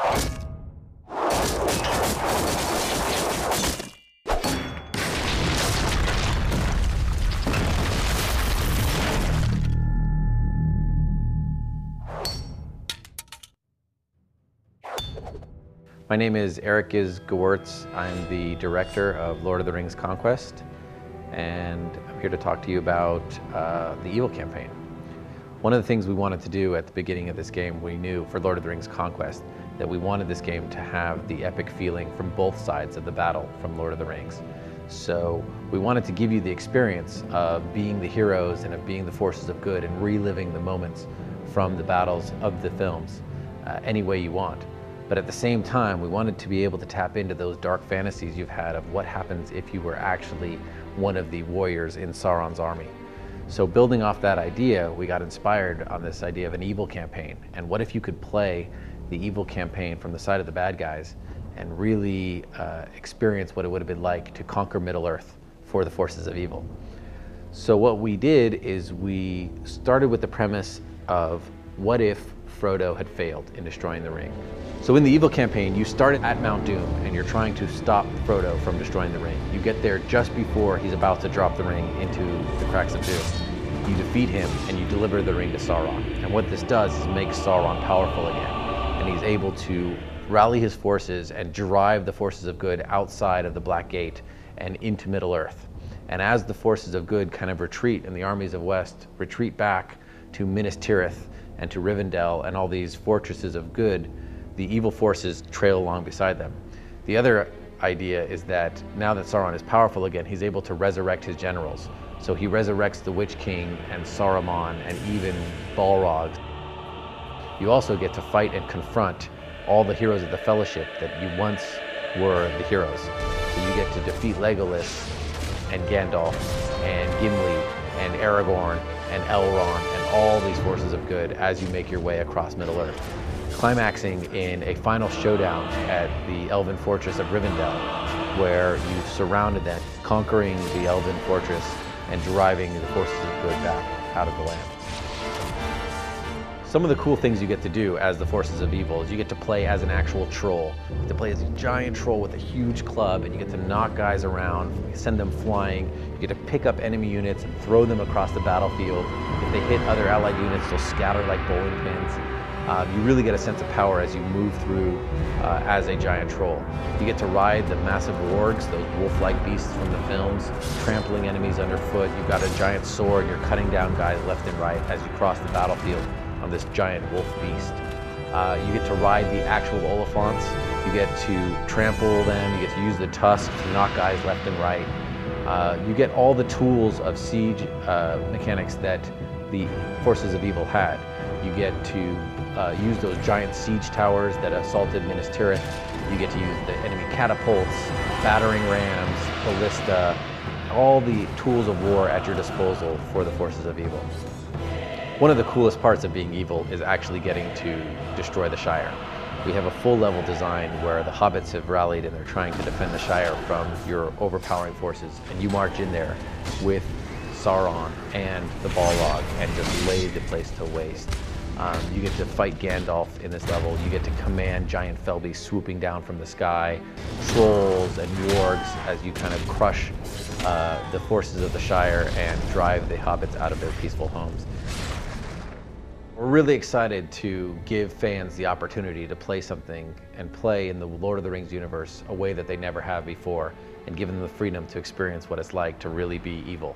My name is Eric Gewurz. I'm the director of Lord of the Rings Conquest, and I'm here to talk to you about the Evil campaign. One of the things we wanted to do at the beginning of this game, we knew for Lord of the Rings Conquest that we wanted this game to have the epic feeling from both sides of the battle from Lord of the Rings. So we wanted to give you the experience of being the heroes and of being the forces of good and reliving the moments from the battles of the films any way you want. But at the same time, we wanted to be able to tap into those dark fantasies you've had of what happens if you were actually one of the warriors in Sauron's army. So building off that idea, we got inspired on this idea of an evil campaign. And what if you could play the evil campaign from the side of the bad guys and really experience what it would have been like to conquer Middle-earth for the forces of evil? So what we did is we started with the premise of what if Frodo had failed in destroying the ring. So in the evil campaign, you start at Mount Doom and you're trying to stop Frodo from destroying the ring. You get there just before he's about to drop the ring into the cracks of Doom. You defeat him and you deliver the ring to Sauron. And what this does is make Sauron powerful again. And he's able to rally his forces and drive the forces of good outside of the Black Gate and into Middle-earth. And as the forces of good kind of retreat and the armies of West retreat back to Minas Tirith and to Rivendell and all these fortresses of good, the evil forces trail along beside them. The other idea is that now that Sauron is powerful again, he's able to resurrect his generals. So he resurrects the Witch King and Saruman and even Balrog. You also get to fight and confront all the heroes of the Fellowship that you once were the heroes. So you get to defeat Legolas and Gandalf and Gimli and Aragorn and Elrond and all these forces of good as you make your way across Middle-earth, climaxing in a final showdown at the Elven Fortress of Rivendell, where you've surrounded them, conquering the Elven Fortress and driving the forces of good back out of the land. Some of the cool things you get to do as the forces of evil is you get to play as an actual troll. You get to play as a giant troll with a huge club, and you get to knock guys around, send them flying. You get to pick up enemy units and throw them across the battlefield. If they hit other allied units, they'll scatter like bowling pins. You really get a sense of power as you move through as a giant troll. You get to ride the massive wargs, those wolf-like beasts from the films, trampling enemies underfoot. You've got a giant sword, you're cutting down guys left and right as you cross the battlefield on this giant wolf beast. You get to ride the actual Oliphants. You get to trample them. You get to use the tusk to knock guys left and right. You get all the tools of siege mechanics that the forces of evil had. You get to use those giant siege towers that assaulted Minas Tirith. You get to use the enemy catapults, battering rams, ballista, all the tools of war at your disposal for the forces of evil. One of the coolest parts of being evil is actually getting to destroy the Shire. We have a full level design where the hobbits have rallied and they're trying to defend the Shire from your overpowering forces, and you march in there with Sauron and the Balrog and just lay the place to waste. You get to fight Gandalf in this level. You get to command giant fell beasts swooping down from the sky, trolls and wargs as you kind of crush the forces of the Shire and drive the hobbits out of their peaceful homes. We're really excited to give fans the opportunity to play something and play in the Lord of the Rings universe a way that they never have before, and give them the freedom to experience what it's like to really be evil.